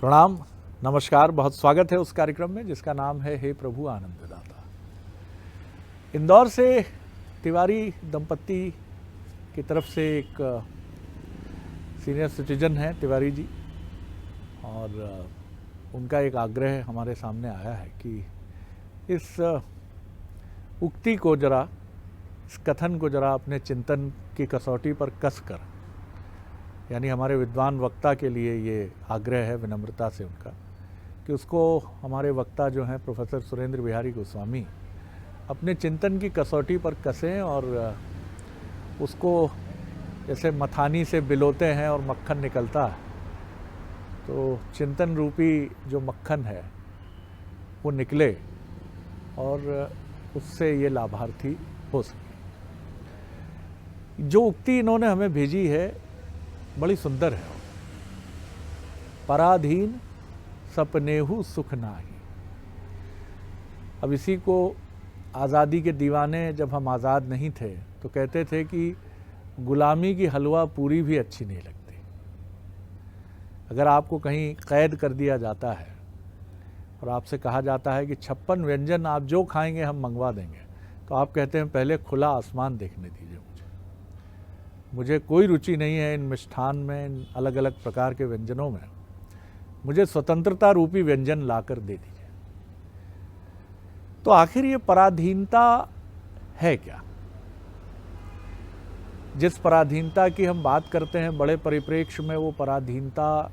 प्रणाम, नमस्कार। बहुत स्वागत है उस कार्यक्रम में जिसका नाम है हे प्रभु आनंददाता। इंदौर से तिवारी दंपत्ति की तरफ से एक सीनियर सिटीजन है तिवारी जी, और उनका एक आग्रह हमारे सामने आया है कि इस उक्ति को जरा, इस कथन को जरा अपने चिंतन की कसौटी पर कस कर, यानी हमारे विद्वान वक्ता के लिए ये आग्रह है विनम्रता से उनका कि उसको हमारे वक्ता जो हैं प्रोफेसर सुरेंद्र बिहारी गोस्वामी अपने चिंतन की कसौटी पर कसें और उसको जैसे मथानी से बिलोते हैं और मक्खन निकलता है, तो चिंतन रूपी जो मक्खन है वो निकले और उससे ये लाभार्थी हो सके। जो उक्ति इन्होंने हमें भेजी है बड़ी सुंदर है। पराधीन सपनेहु सुख नाही। अब इसी को आज़ादी के दीवाने, जब हम आज़ाद नहीं थे तो कहते थे कि गुलामी की हलवा पूरी भी अच्छी नहीं लगती। अगर आपको कहीं कैद कर दिया जाता है और आपसे कहा जाता है कि 56 व्यंजन आप जो खाएंगे हम मंगवा देंगे, तो आप कहते हैं पहले खुला आसमान देखने दीजिए, मुझे कोई रुचि नहीं है इन मिष्ठान में, इन अलग अलग प्रकार के व्यंजनों में, मुझे स्वतंत्रता रूपी व्यंजन लाकर दे दीजिए। तो आखिर ये पराधीनता है क्या? जिस पराधीनता की हम बात करते हैं बड़े परिप्रेक्ष्य में, वो पराधीनता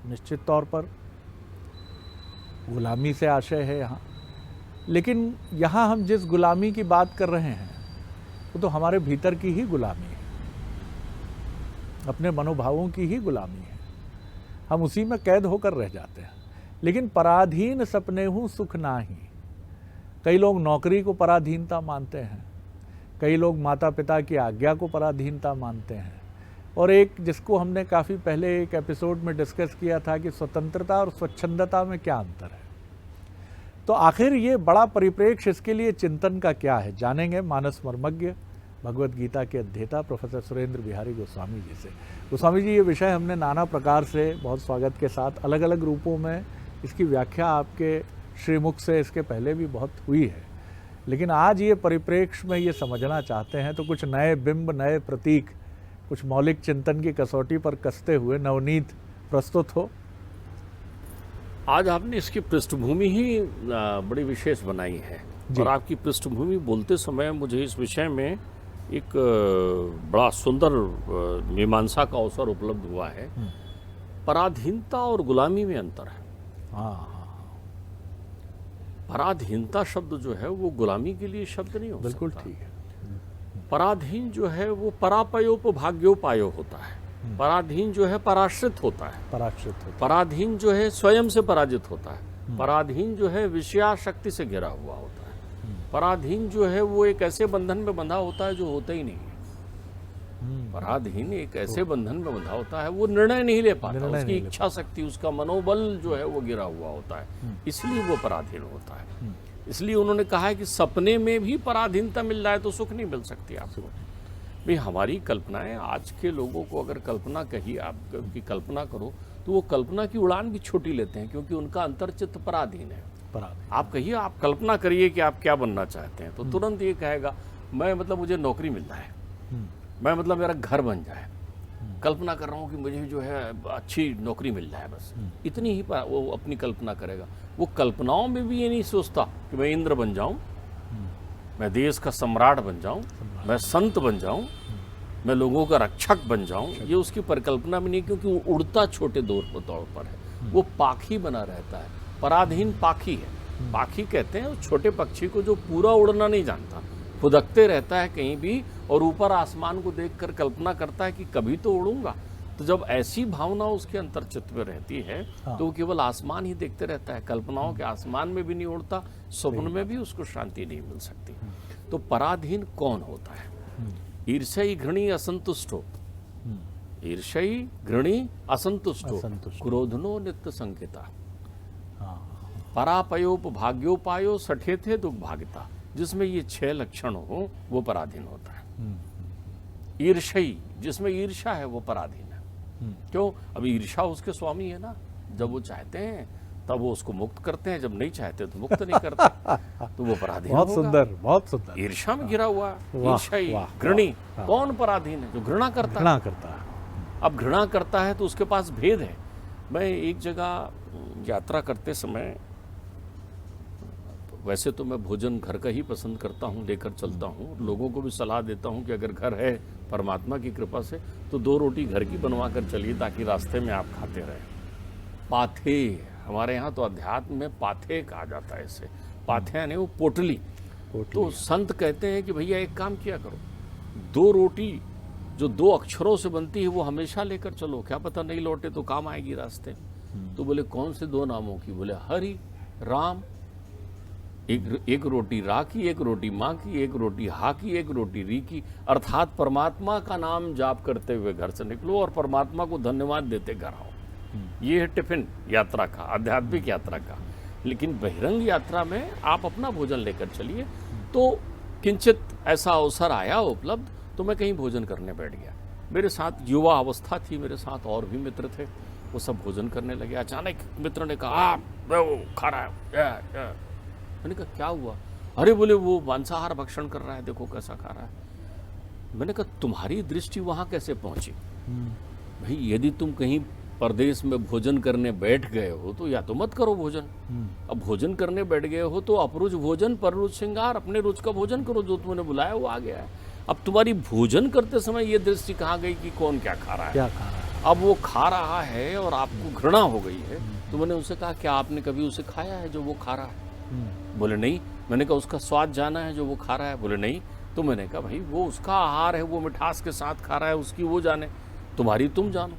निश्चित तौर पर गुलामी से आशय है यहाँ। लेकिन यहाँ हम जिस गुलामी की बात कर रहे हैं वो तो हमारे भीतर की ही गुलामी है, अपने मनोभावों की ही गुलामी है। हम उसी में कैद होकर रह जाते हैं। लेकिन पराधीन सपनेहु सुख नाही। कई लोग नौकरी को पराधीनता मानते हैं, कई लोग माता पिता की आज्ञा को पराधीनता मानते हैं, और एक जिसको हमने काफ़ी पहले एक एपिसोड में डिस्कस किया था कि स्वतंत्रता और स्वच्छंदता में क्या अंतर है। तो आखिर ये बड़ा परिप्रेक्ष्य, इसके लिए चिंतन का क्या है, जानेंगे मानस मर्मज्ञ भगवत गीता के अध्येता प्रोफेसर सुरेंद्र बिहारी गोस्वामी जी से। गोस्वामी जी, ये विषय हमने नाना प्रकार से बहुत स्वागत के साथ अलग अलग रूपों में इसकी व्याख्या आपके श्रीमुख से इसके पहले भी बहुत हुई है, लेकिन आज ये परिप्रेक्ष्य में ये समझना चाहते हैं तो कुछ नए बिंब, नए प्रतीक, कुछ मौलिक चिंतन की कसौटी पर कसते हुए नवनीत प्रस्तुत हो। आज आपने इसकी पृष्ठभूमि ही बड़ी विशेष बनाई है, और आपकी पृष्ठभूमि बोलते समय मुझे इस विषय में एक बड़ा सुंदर मीमांसा का अवसर उपलब्ध हुआ है। पराधीनता और गुलामी में अंतर है। पराधीनता शब्द जो है वो गुलामी के लिए शब्द नहीं हो सकता। बिल्कुल ठीक है। पराधीन जो है वो परापयोपभाग्योपायो होता है। पराधीन जो है पराश्रित होता है। पराधीन जो है स्वयं से पराजित होता है। पराधीन जो है विषयाशक्ति से घिरा हुआ होता है। पराधीन जो है वो एक ऐसे बंधन में बंधा होता है जो होता ही नहीं है। पराधीन एक ऐसे बंधन में बंधा होता है, वो निर्णय नहीं ले पाता, उसकी इच्छा शक्ति, उसका मनोबल जो है वो गिरा हुआ होता है, इसलिए वो पराधीन होता है। इसलिए उन्होंने कहा है कि सपने में भी पराधीनता मिल जाए तो सुख नहीं मिल सकती आपको। भाई हमारी कल्पनाएं, आज के लोगों को अगर कल्पना कही, आप की कल्पना करो तो वो कल्पना की उड़ान भी छोटी लेते हैं, क्योंकि उनका अंतर्चित्त पराधीन है। आप कहिए, आप कल्पना करिए कि आप क्या बनना चाहते हैं, तो तुरंत ये कहेगा मैं मुझे नौकरी मिल जाए, मैं मेरा घर बन जाए, कल्पना कर रहा हूँ कि मुझे जो है अच्छी नौकरी मिल जाए, बस इतनी ही वो अपनी कल्पना करेगा। वो कल्पनाओं में भी ये नहीं सोचता कि मैं इंद्र बन जाऊं, मैं देश का सम्राट बन जाऊं, मैं संत बन जाऊं, मैं लोगों का रक्षक बन जाऊं। ये उसकी परिकल्पना में नहीं, क्योंकि वो उड़ता छोटे दौर पर है, वो पाखी बना रहता है। पराधीन पाखी है। पाखी कहते हैं उस छोटे पक्षी को जो पूरा उड़ना नहीं जानता, फुदकते रहता है कहीं भी, और ऊपर आसमान को देखकर कल्पना करता है कि कभी तो उड़ूंगा। तो जब ऐसी भावना उसके अंतर्चित्त में रहती है तो वो केवल आसमान ही देखते रहता है, कल्पनाओं के आसमान में भी नहीं उड़ता, स्वप्न में भी उसको शांति नहीं मिल सकती। तो पराधीन कौन होता है? ईर्ष्यी घृणी असंतुष्टो, ईर्ष्यी घृणी असंतुष्टो, क्रोधनो नित्य संकेता, परापयोपभाग्योपायो सठे थे दुख भागिता। जिसमें ये 6 लक्षण हो वो पराधीन होता है। ईर्ष्यी, जिसमें ईर्ष्या है वो पराधीन है। क्यों? अब ईर्ष्या उसके स्वामी है ना, जब वो चाहते हैं तब वो उसको मुक्त करते हैं, जब नहीं चाहते तो मुक्त नहीं करते। तो वो पराधीन बहुत होगा। सुंदर, बहुत सुंदर। ईर्ष्या में घिरा हुआ, वाह, ईर्ष्याई, वाह, घृणी। वाह। कौन पराधीन है? जो घृणा करता है। घृणा करता है। अब घृणा करता है तो उसके पास भेद है। मैं एक जगह यात्रा करते समय, वैसे तो मैं भोजन घर का ही पसंद करता हूँ, लेकर चलता हूँ। लोगों को भी सलाह देता हूँ कि अगर घर है परमात्मा की कृपा से तो 2 रोटी घर की बनवा कर चलिए, ताकि रास्ते में आप खाते रहें। पाथे, हमारे यहाँ तो अध्यात्म में पाथे कहा जाता है इसे। पाथे यानी वो पोटली। तो संत कहते हैं कि भैया एक काम किया करो, 2 रोटी जो 2 अक्षरों से बनती है वो हमेशा लेकर चलो, क्या पता नहीं लौटे तो काम आएगी रास्ते में। तो बोले कौन से 2 नामों की? बोले हरि राम। एक रोटी रा की, एक रोटी माँ की, एक रोटी हा की, एक रोटी री की। अर्थात परमात्मा का नाम जाप करते हुए घर से निकलो और परमात्मा को धन्यवाद देते घर आओ। ये है टिफिन यात्रा का, आध्यात्मिक यात्रा का। लेकिन बहिरंग यात्रा में आप अपना भोजन लेकर चलिए। तो किंचित ऐसा अवसर आया उपलब्ध, तो मैं कहीं भोजन करने बैठ गया। मेरे साथ युवा अवस्था थी, मेरे साथ और भी मित्र थे, वो सब भोजन करने लगे। अचानक मित्र ने कहा आप वो खा रहा है। मैंने कहा क्या हुआ? अरे बोले वो मांसाहार भक्षण कर रहा है, देखो कैसा खा रहा है। मैंने कहा तुम्हारी दृष्टि वहां कैसे पहुंची? भाई यदि तुम कहीं परदेश में भोजन करने बैठ गए हो तो या तो मत करो भोजन। अब भोजन करने बैठ गए हो तो अपरुच भोजन पररुच श्रृंगार, अपने रुच का भोजन करो, जो तुमने बुलाया वो आ गया है। अब तुम्हारी भोजन करते समय ये दृष्टि कहाँ गई कि कौन क्या खा रहा है? क्या खा रहा है? अब वो खा रहा है और आपको घृणा हो गई है। तो मैंने उनसे कहा क्या आपने कभी उसे खाया है जो वो खा रहा है? बोले नहीं। मैंने कहा उसका स्वाद जाना है जो वो खा रहा है? बोले नहीं। तो मैंने कहा भाई वो उसका आहार है, वो मिठास के साथ खा रहा है, उसकी वो जाने, तुम्हारी तुम जानो।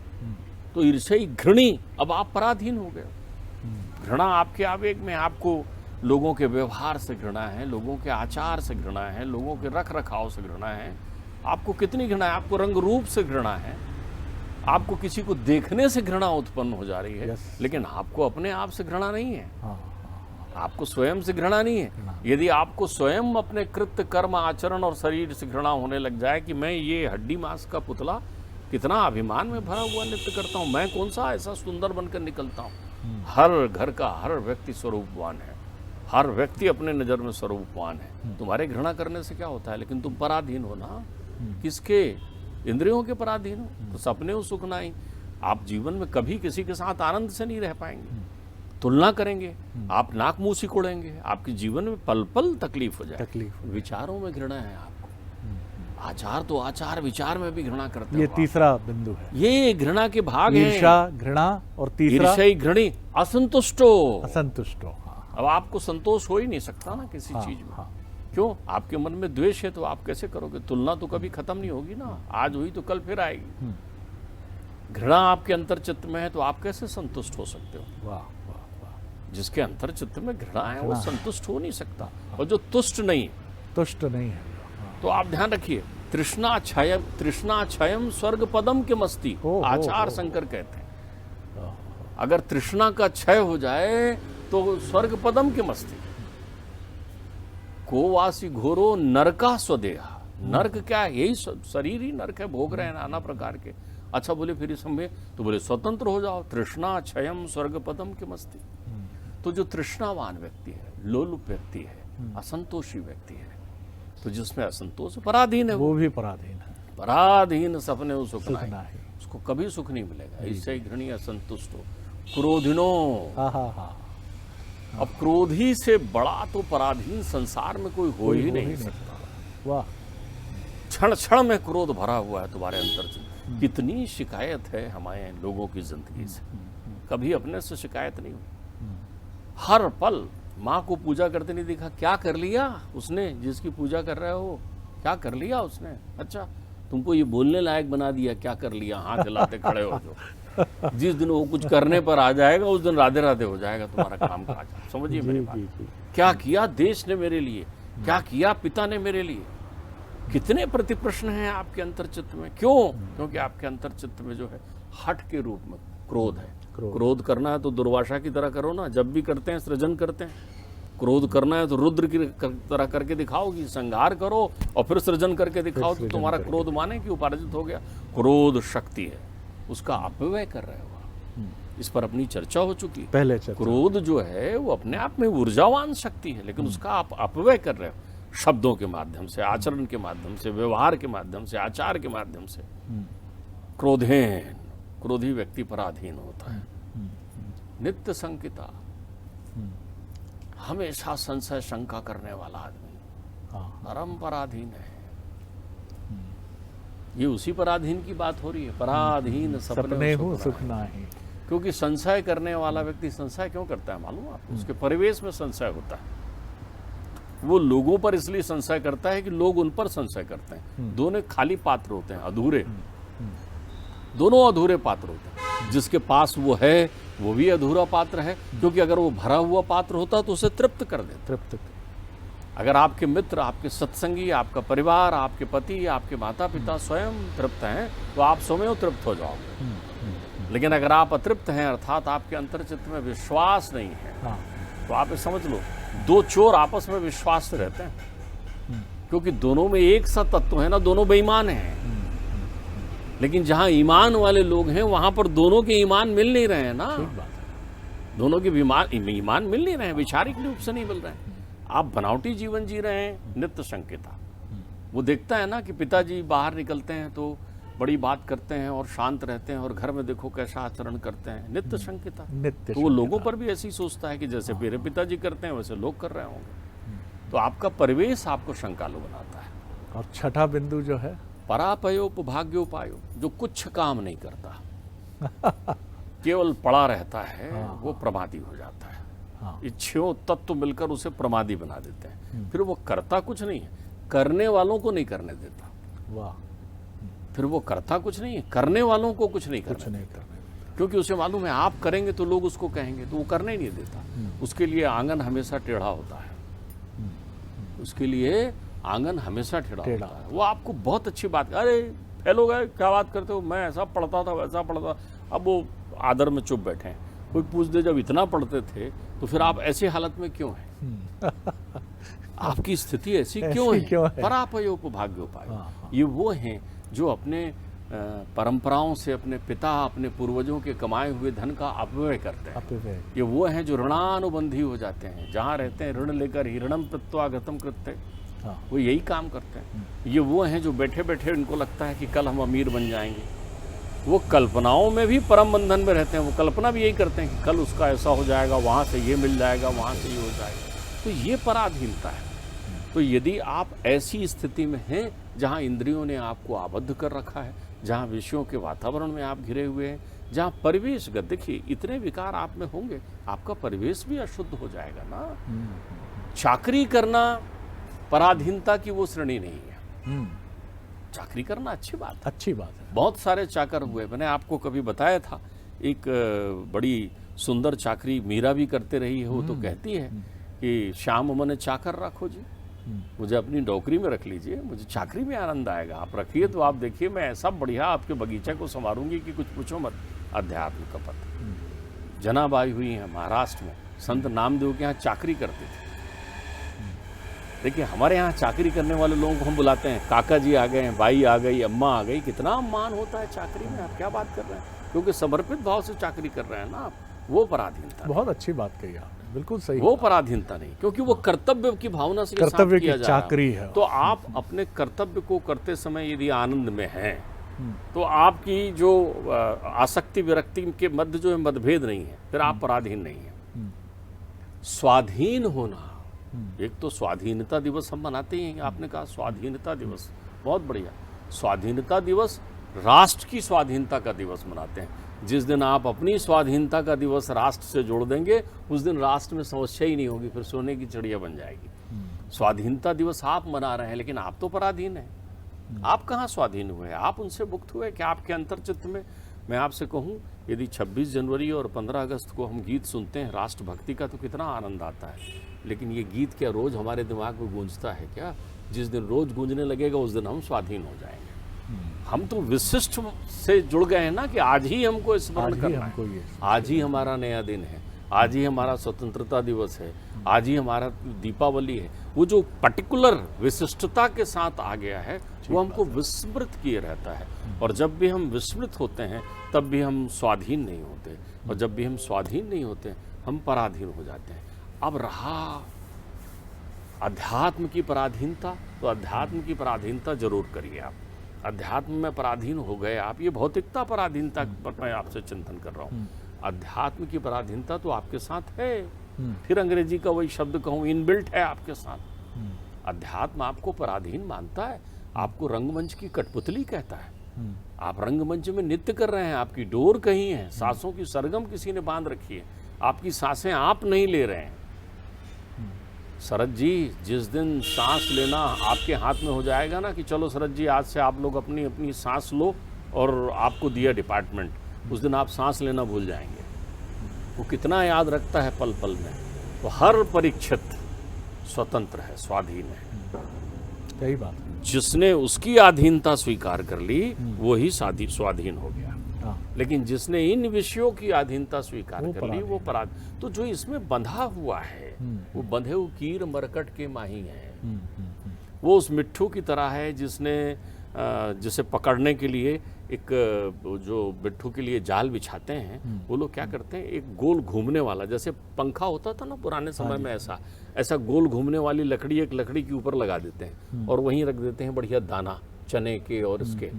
तो ईर्ष्याई घृणी, अब आप पराधीन हो गए। घृणा आपके आवेग में, आपको लोगों के व्यवहार से घृणा है, लोगों के आचार से घृणा है, लोगों के रख रखाव से घृणा है। आपको कितनी घृणा है? आपको रंग रूप से घृणा है, आपको किसी को देखने से घृणा उत्पन्न हो जा रही है। लेकिन आपको अपने आप से घृणा नहीं है। आपको स्वयं से घृणा नहीं है। यदि आपको स्वयं अपने कृत्य कर्म आचरण और शरीर से घृणा होने लग जाए कि मैं ये हड्डी मांस का पुतला कितना अभिमान में भरा हुआ नृत्य करता हूँ, मैं कौन सा ऐसा सुंदर बनकर निकलता हूँ। हर घर का हर व्यक्ति स्वरूपवान है, हर व्यक्ति अपने नजर में स्वरूपवान है। तुम्हारे घृणा करने से क्या होता है? लेकिन तुम पराधीन हो ना, किसके? इंद्रियों के पराधीन हो। तो सपने हो सुख नहीं। आप जीवन में कभी किसी के साथ आनंद से नहीं रह पाएंगे, तुलना करेंगे, आप नाक मुंह सिकोड़ेंगे, आपके जीवन में पल पल तकलीफ हो जाए। विचारों में घृणा है आपको। आचार तो आचार, विचार में भी घृणा करते हैं। ये तीसरा बिंदु है। ये घृणा के भाग हैं। ईर्ष्या, घृणा और तीसरा ईर्ष्याई, घृणी, असंतुष्टो। असंतुष्टो। अब आपको संतोष हो ही नहीं सकता ना किसी चीज में। क्यों? आपके मन में द्वेष है तो आप कैसे करोगे? तुलना तो कभी खत्म नहीं होगी ना, आज हुई तो कल फिर आएगी। घृणा आपके अंतर चित्त में है तो आप कैसे संतुष्ट हो सकते हो? वाह वाह वाह। जिसके अंतर चित्त में घृणा है वो संतुष्ट हो नहीं सकता। और जो तुष्ट नहीं है तो आप ध्यान रखिए, तृष्णा क्षयम स्वर्ग पदम के मस्ती, आचार शंकर कहते हैं। अगर तृष्णा का क्षय हो जाए तो स्वर्ग पदम के मस्ती। को वासी घोरो नरका स्वदेहा। नरक क्या है? यही शरीर ही नरक है, भोग रहे हैं नाना प्रकार के। अच्छा बोले फिर इसमें तो बोले स्वतंत्र हो जाओ, तृष्णा क्षयम स्वर्ग पदम के मस्ती। तो जो तृष्णावान व्यक्ति है, लोलुप व्यक्ति है, असंतोषी व्यक्ति है, तो जिसमें असंतोष पराधीन है, वो भी पराधीन है। पराधीन सपने वो सुख नहीं, उसको कभी सुख नहीं मिलेगा। इससे घृणी असंतुष्ट हो। क्रोधिनो। अब क्रोधी से बड़ा तो पराधीन संसार में कोई हो ही नहीं सकता। वाह। क्षण क्षण में क्रोध भरा हुआ है तुम्हारे अंदर से। कितनी शिकायत है हमारे लोगों की जिंदगी से, कभी अपने से शिकायत नहीं हुई। हर पल माँ को पूजा करते नहीं देखा, क्या कर लिया उसने? जिसकी पूजा कर रहे हो क्या कर लिया उसने? अच्छा तुमको ये बोलने लायक बना दिया, क्या कर लिया? हाथ हिलाते खड़े हो जो। जिस दिन वो कुछ करने पर आ जाएगा उस दिन राधे राधे हो जाएगा तुम्हारा काम काज। समझिए मेरी बात। क्या किया देश ने मेरे लिए, क्या किया पिता ने मेरे लिए? कितने प्रतिप्रश्न हैं आपके अंतर्चित्त में। क्यों? क्योंकि आपके अंतर्चित्त में जो है हठ के रूप में क्रोध है। क्रोध करना है तो दुर्वासा की तरह करो ना, जब भी करते हैं सृजन करते हैं। क्रोध करना है तो रुद्र की तरह करके दिखाओगी, संहार करो और फिर सृजन करके दिखाओ, तो तुम्हारा क्रोध माने कि उपार्जित हो गया। क्रोध शक्ति है, उसका अपव्यय कर रहे हो। इस पर अपनी चर्चा हो चुकी है। पहले चर्चा। क्रोध जो है वो अपने आप में ऊर्जावान शक्ति है, लेकिन उसका आप अपव्यय कर रहे हो शब्दों के माध्यम से, आचरण के माध्यम से, व्यवहार के माध्यम से, आचार के माध्यम से। क्रोधेन, क्रोधी व्यक्ति पराधीन होता है। नित्य संकिता, हमेशा संशय शंका करने वाला आदमी परम पराधीन है। ये उसी पराधीन की बात हो रही है, पराधीन सपने हो सुख नाही। क्योंकि संशय करने वाला व्यक्ति संशय क्यों करता है मालूम आपको? उसके परिवेश में संशय होता है। वो लोगों पर इसलिए संशय करता है कि लोग उन पर संशय करते हैं। दोनों खाली पात्र होते हैं, अधूरे, दोनों अधूरे पात्र होते हैं। जिसके पास वो है वो भी अधूरा पात्र है, क्योंकि अगर वो भरा हुआ पात्र होता तो उसे तृप्त कर दे। तृप्त। अगर आपके मित्र, आपके सत्संगी, आपका परिवार, आपके पति, आपके माता पिता स्वयं तृप्त हैं तो आप स्वयं तृप्त हो जाओगे। लेकिन अगर आप अतृप्त हैं, अर्थात आपके अंतर्चित्त में विश्वास नहीं है, तो आप ये समझ लो दो चोर आपस में विश्वास से रहते हैं, क्योंकि दोनों में एक सा तत्व है ना, दोनों बेईमान हैं। लेकिन जहां ईमान वाले लोग हैं वहां पर दोनों के ईमान मिल नहीं रहे हैं ना, दोनों के ईमान मिल नहीं रहे हैं, वैचारिक रूप से नहीं मिल रहे हैं। आप बनावटी जीवन जी रहे हैं। नित्य संकिता, वो देखता है ना कि पिताजी बाहर निकलते हैं तो बड़ी बात करते हैं और शांत रहते हैं, और घर में देखो कैसा आचरण करते हैं। नित्य संकिता। तो वो लोगों पर भी ऐसी सोचता है कि जैसे मेरे पिताजी करते हैं वैसे लोग कर रहे होंगे। तो आपका परिवेश आपको शंकालु बनाता है। और छठा बिंदु जो है परापयोपभाग्योपायो, जो कुछ काम नहीं करता, केवल पड़ा रहता है, वो प्रमादी हो जाता है। इच्छ्यों तत्व मिलकर उसे प्रमादी बना देते हैं। फिर वो करता कुछ नहीं है, करने वालों को नहीं करने देता। वाह। फिर वो करता कुछ नहीं है, करने वालों को कुछ नहीं करने देता, क्योंकि उसे मालूम है आप करेंगे तो लोग उसको कहेंगे, तो वो करने ही नहीं देता। उसके लिए आंगन हमेशा टेढ़ा होता है, उसके लिए आंगन हमेशा टेढ़ा होता है। वो आपको बहुत अच्छी बात, अरे फेल हो गए, क्या बात करते हो, मैं ऐसा पढ़ता था वैसा पढ़ता। अब वो आदर में चुप बैठे हैं। कोई पूछ दे जब इतना पढ़ते थे तो फिर आप ऐसी हालत में क्यों हैं? आपकी स्थिति ऐसी क्यों है? परापयोपभाग्योपाय। ये वो हैं जो अपने परंपराओं से, अपने पिता, अपने पूर्वजों के कमाए हुए धन का अपव्यय करते हैं। ये वो हैं जो ऋणानुबंधी हो जाते हैं, जहाँ रहते हैं ऋण लेकर ही ऋणम कृत्वा गतम कृत्य, वो यही काम करते हैं। ये वो हैं जो बैठे बैठे उनको लगता है कि कल हम अमीर बन जाएंगे। वो कल्पनाओं में भी परम बंधन में रहते हैं। वो कल्पना भी यही करते हैं कि कल उसका ऐसा हो जाएगा, वहाँ से ये मिल जाएगा, वहाँ से ये हो जाएगा। तो ये पराधीनता है। तो यदि आप ऐसी स्थिति में हैं जहाँ इंद्रियों ने आपको आबद्ध कर रखा है, जहाँ विषयों के वातावरण में आप घिरे हुए हैं, जहाँ परिवेशगत, देखिए इतने विकार आप में होंगे, आपका परिवेश भी अशुद्ध हो जाएगा ना। चाकरी करना पराधीनता की वो श्रेणी नहीं है। चाकरी करना अच्छी बात है। बहुत सारे चाकर हुए, मैंने आपको कभी बताया था, एक बड़ी सुंदर चाकरी मीरा भी करते रही है। वो तो कहती है कि श्याम मने चाकर रखो जी, मुझे अपनी नौकरी में रख लीजिए, मुझे चाकरी में आनंद आएगा। आप रखिए तो आप देखिए मैं ऐसा बढ़िया आपके बगीचे को संवारूंगी कि कुछ पूछो मत। अध्यात्म का पथ। जनाबाई हुई हैं महाराष्ट्र में, संत नामदेव के यहाँ चाकरी करते थे। देखिए हमारे यहाँ चाकरी करने वाले लोगों को हम बुलाते हैं, काका जी आ गए, बाई आ गई, अम्मा आ गई। कितना मान होता है चाकरी में, आप क्या बात कर रहे हैं? क्योंकि समर्पित भाव से चाकरी कर रहे हैं ना आप। वो पराधीनता। बहुत अच्छी बात कही आपने, बिल्कुल सही। वो पराधीनता नहीं, क्योंकि वो कर्तव्य की भावना से कर्तव्य की चाकरी है। तो आप अपने कर्तव्य को करते समय यदि आनंद में हैं, तो आपकी जो आसक्ति विरक्ति के मध्य जो है मतभेद नहीं है, फिर आप पराधीन नहीं है। स्वाधीन होना, एक तो स्वाधीनता दिवस हम मनाते हैं, आपने कहा स्वाधीनता दिवस, बहुत बढ़िया। स्वाधीनता दिवस राष्ट्र की स्वाधीनता का दिवस मनाते हैं। जिस दिन आप अपनी स्वाधीनता का दिवस राष्ट्र से जोड़ देंगे, उस दिन राष्ट्र में समस्या ही नहीं होगी, फिर सोने की चिड़िया बन जाएगी। स्वाधीनता दिवस आप मना रहे हैं, लेकिन आप तो पराधीन हैं। आप कहाँ स्वाधीन हुए? आप उनसे मुक्त हुए क्या? आपके अंतर्चित्त में, मैं आपसे कहूँ, यदि 26 जनवरी और 15 अगस्त को हम गीत सुनते हैं राष्ट्रभक्ति का, तो कितना आनंद आता है। लेकिन ये गीत क्या रोज हमारे दिमाग में गूंजता है क्या? जिस दिन रोज गूंजने लगेगा उस दिन हम स्वाधीन हो जाएंगे। हम तो विशिष्ट से जुड़ गए हैं ना कि आज ही हमको स्मरण करना है, आज ही हमारा नया दिन है, आज ही हमारा स्वतंत्रता दिवस है, आज ही हमारा दीपावली है। वो जो पर्टिकुलर विशिष्टता के साथ आ गया है वो हमको विस्मृत किए रहता है। और जब भी हम विस्मृत होते हैं तब भी हम स्वाधीन नहीं होते। और जब भी हम स्वाधीन नहीं होते हैं, हम पराधीन हो जाते हैं। अब रहा अध्यात्म की पराधीनता, तो अध्यात्म की पराधीनता जरूर करिए आप। अध्यात्म में पराधीन हो गए आप, ये भौतिकता पराधीनता पर मैं आपसे चिंतन कर रहा हूँ। अध्यात्म की पराधीनता तो आपके साथ है, फिर अंग्रेजी का वही शब्द कहूँ, इनबिल्ट है आपके साथ। अध्यात्म आपको पराधीन मानता है, आपको रंगमंच की कठपुतली कहता है। आप रंगमंच में नृत्य कर रहे हैं, आपकी डोर कहीं है, सांसों की सरगम किसी ने बांध रखी है, आपकी सांसें आप नहीं ले रहे हैं। शरद जी, जिस दिन सांस लेना आपके हाथ में हो जाएगा ना कि चलो शरद जी आज से आप लोग अपनी अपनी सांस लो और आपको दिया डिपार्टमेंट, उस दिन आप सांस लेना भूल जाएंगे। वो कितना याद रखता है पल पल में। तो हर परीक्षित स्वतंत्र है, स्वाधीन है। सही बात। जिसने उसकी अधीनता स्वीकार कर ली वही स्वाधीन हो गया। लेकिन जिसने इन विषयों की अधीनता स्वीकार कर ली वो पराधीन। तो जो इसमें बंधा हुआ है वो बंधे हुए कीर मरकट के माही है। वो उस मिट्ठू की तरह है जिसे पकड़ने के लिए एक जो मिट्ठू के लिए जाल बिछाते हैं, वो लोग क्या करते हैं, एक गोल घूमने वाला, जैसे पंखा होता था ना पुराने समय में, ऐसा गोल घूमने वाली लकड़ी एक लकड़ी के ऊपर लगा देते हैं और वहीं रख देते हैं बढ़िया दाना चने के और इसके।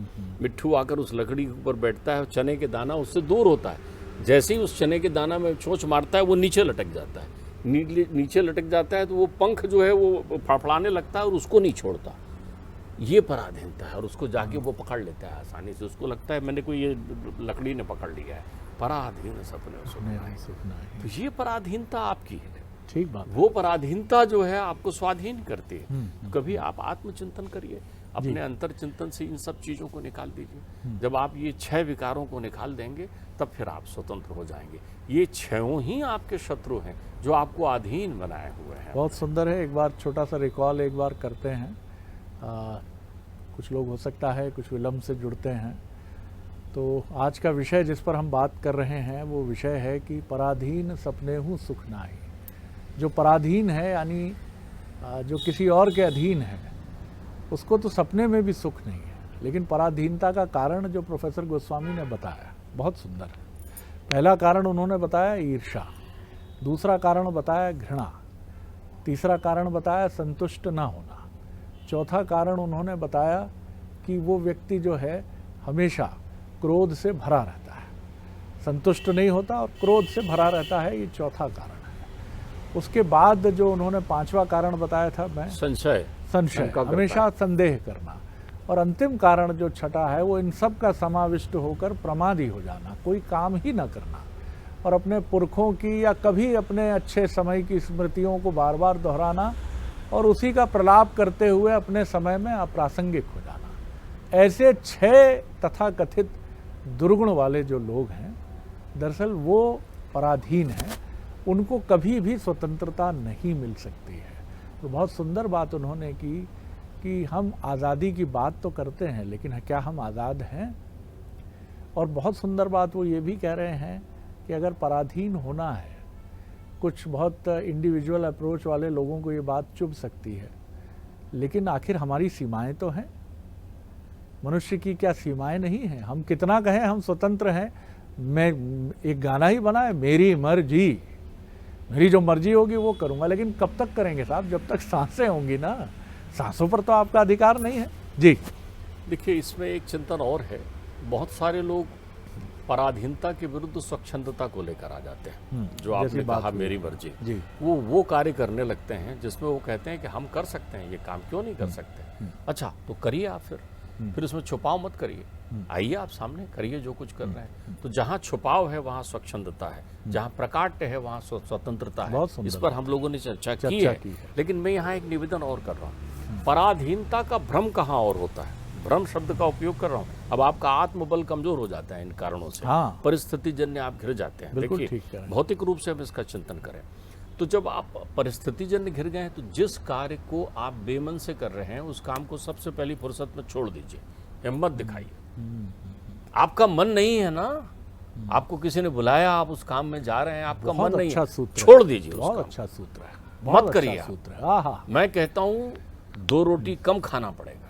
मिट्ठू आकर उस लकड़ी के ऊपर बैठता है, चने के दाना उससे दूर होता है। जैसे ही उस चने के दाना में चोंच मारता है वो नीचे लटक जाता है। नीचे लटक जाता है तो वो पंख जो है वो फड़फड़ाने लगता है और उसको नहीं छोड़ता। ये पराधीनता है और उसको जाके वो पकड़ लेता है आसानी से। उसको लगता है मैंने कोई ये लकड़ी ने पकड़ लिया है। पराधीन सपने सुखना है। तो ये पराधीनता आपकी है। ठीक बात। वो पराधीनता जो है आपको स्वाधीन करती है। कभी आप आत्मचिंतन करिए, अपने अंतर चिंतन से इन सब चीज़ों को निकाल दीजिए। जब आप ये 6 विकारों को निकाल देंगे तब फिर आप स्वतंत्र हो जाएंगे। ये 6 ही आपके शत्रु हैं जो आपको अधीन बनाए हुए हैं। बहुत सुंदर है। एक बार छोटा सा रिकॉल एक बार करते हैं। कुछ लोग हो सकता है कुछ विलम्ब से जुड़ते हैं। तो आज का विषय जिस पर हम बात कर रहे हैं वो विषय है कि पराधीन सपने हूँ सुख नाई। जो पराधीन है यानी जो किसी और के अधीन है उसको तो सपने में भी सुख नहीं है। लेकिन पराधीनता का कारण जो प्रोफेसर गोस्वामी ने बताया बहुत सुंदर है। पहला कारण उन्होंने बताया ईर्ष्या, दूसरा कारण बताया घृणा, तीसरा कारण बताया संतुष्ट ना होना, चौथा कारण उन्होंने बताया कि वो व्यक्ति जो है हमेशा क्रोध से भरा रहता है, संतुष्ट नहीं होता और क्रोध से भरा रहता है। ये चौथा कारण है। उसके बाद जो उन्होंने 5वां कारण बताया था मैं संशय, हमेशा संदेह करना, और अंतिम कारण जो छठा है वो इन सब का समाविष्ट होकर प्रमादी हो जाना, कोई काम ही ना करना और अपने पुरखों की या कभी अपने अच्छे समय की स्मृतियों को बार बार दोहराना और उसी का प्रलाप करते हुए अपने समय में अप्रासंगिक हो जाना। ऐसे 6 तथाकथित दुर्गुण वाले जो लोग हैं दरअसल वो पराधीन हैं, उनको कभी भी स्वतंत्रता नहीं मिल सकती है। तो बहुत सुंदर बात उन्होंने की कि हम आज़ादी की बात तो करते हैं लेकिन क्या हम आज़ाद हैं। और बहुत सुंदर बात वो ये भी कह रहे हैं कि अगर पराधीन होना है, कुछ बहुत इंडिविजुअल अप्रोच वाले लोगों को ये बात चुभ सकती है, लेकिन आखिर हमारी सीमाएं तो हैं। मनुष्य की क्या सीमाएं नहीं हैं? हम कितना कहें हम स्वतंत्र हैं। मैं एक गाना ही बना है, मेरी मर्जी, मेरी जो मर्जी होगी वो करूंगा। लेकिन कब तक करेंगे साहब? जब तक सांसें होंगी ना। सांसों पर तो आपका अधिकार नहीं है जी। देखिए, इसमें एक चिंतन और है। बहुत सारे लोग पराधीनता के विरुद्ध स्वच्छंदता को लेकर आ जाते हैं। जो आपने कहा मेरी मर्जी जी, वो कार्य करने लगते हैं जिसमें वो कहते हैं कि हम कर सकते हैं ये काम, क्यों नहीं कर सकते। अच्छा तो करिए आप, फिर उसमें छुपाव मत करिए, आइए आप सामने करिए जो कुछ कर रहे हैं। तो जहाँ छुपाव है वहाँ स्वच्छंदता है, जहाँ प्रकाट्य है वहाँ स्वतंत्रता है। इस पर हम लोगों ने चर्चा की है। लेकिन मैं यहाँ एक निवेदन और कर रहा हूँ। पराधीनता का भ्रम कहाँ और होता है? भ्रम शब्द का उपयोग कर रहा हूँ। अब आपका आत्मबल कमजोर हो जाता है इन कारणों से। परिस्थिति जन्य आप घिर जाते हैं। देखिए, भौतिक रूप से हम इसका चिंतन करें तो जब आप परिस्थिति जन्य घिर गए हैं तो जिस कार्य को आप बेमन से कर रहे हैं उस काम को सबसे पहली फुर्सत में छोड़ दीजिए, हिम्मत दिखाइए। आपका मन नहीं है ना, आपको किसी ने बुलाया, आप उस काम में जा रहे हैं, आपका मन नहीं है, छोड़ दीजिए। बहुत अच्छा सूत्र है, मत करिए। मैं कहता हूँ 2 रोटी कम खाना पड़ेगा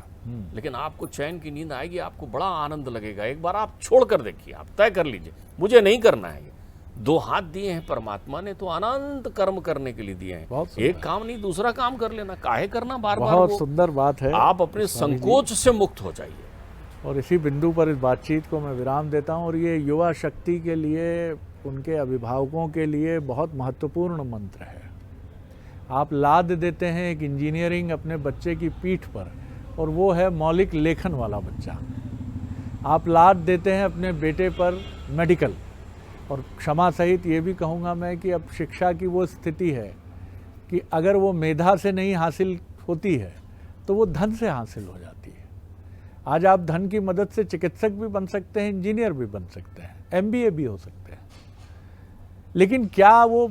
लेकिन आपको चैन की नींद आएगी, आपको बड़ा आनंद लगेगा। एक बार आप छोड़ कर देखिए, आप तय कर लीजिए मुझे नहीं करना है ये। 2 हाथ दिए हैं परमात्मा ने तो अनंत कर्म करने के लिए दिए बहुत हैं। सुंदर। एक काम नहीं दूसरा काम कर लेना, काहे करना बार बार बहुत वो? सुंदर बात है। आप अपने संकोच से मुक्त हो जाइए। और इसी बिंदु पर इस बातचीत को मैं विराम देता हूं। और ये युवा शक्ति के लिए, उनके अभिभावकों के लिए बहुत महत्वपूर्ण मंत्र है। आप लाद देते हैं एक इंजीनियरिंग अपने बच्चे की पीठ पर, और वो है मौलिक लेखन वाला बच्चा। आप लाद देते हैं अपने बेटे पर मेडिकल। और क्षमा सहित ये भी कहूँगा मैं कि अब शिक्षा की वो स्थिति है कि अगर वो मेधा से नहीं हासिल होती है तो वो धन से हासिल हो जाती है। आज आप धन की मदद से चिकित्सक भी बन सकते हैं, इंजीनियर भी बन सकते हैं, MBA भी हो सकते हैं। लेकिन क्या वो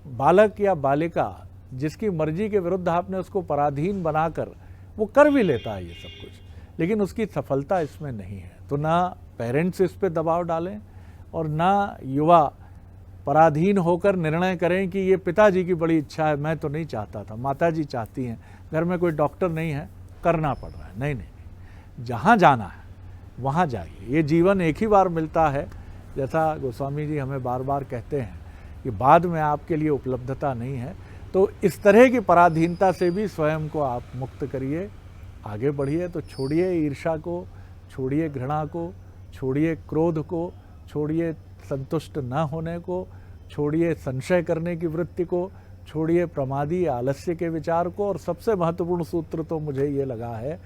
बालक या बालिका जिसकी मर्जी के विरुद्ध आपने उसको पराधीन बनाकर, वो कर भी लेता है ये सब कुछ, लेकिन उसकी सफलता इसमें नहीं है। तो ना पेरेंट्स इस पे दबाव डालें और ना युवा पराधीन होकर निर्णय करें कि ये पिताजी की बड़ी इच्छा है, मैं तो नहीं चाहता था, माताजी चाहती हैं, घर में कोई डॉक्टर नहीं है, करना पड़ रहा है। नहीं नहीं, जहाँ जाना है वहाँ जाइए। ये जीवन एक ही बार मिलता है, जैसा गोस्वामी जी हमें बार बार कहते हैं कि बाद में आपके लिए उपलब्धता नहीं है। तो इस तरह की पराधीनता से भी स्वयं को आप मुक्त करिए, आगे बढ़िए। तो छोड़िए ईर्ष्या को, छोड़िए घृणा को, छोड़िए क्रोध को, छोड़िए संतुष्ट न होने को, छोड़िए संशय करने की वृत्ति को, छोड़िए प्रमादी आलस्य के विचार को। और सबसे महत्वपूर्ण सूत्र तो मुझे ये लगा है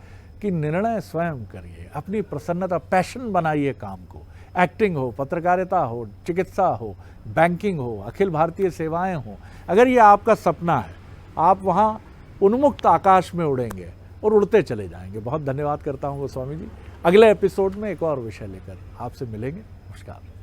कि निर्णय स्वयं करिए, अपनी प्रसन्नता, पैशन बनाइए काम को। एक्टिंग हो, पत्रकारिता हो, चिकित्सा हो, बैंकिंग हो, अखिल भारतीय सेवाएं हो, अगर ये आपका सपना है, आप वहाँ उन्मुक्त आकाश में उड़ेंगे और उड़ते चले जाएंगे। बहुत धन्यवाद करता हूँ गोस्वामी जी। अगले एपिसोड में एक और विषय लेकर आपसे मिलेंगे। नमस्कार।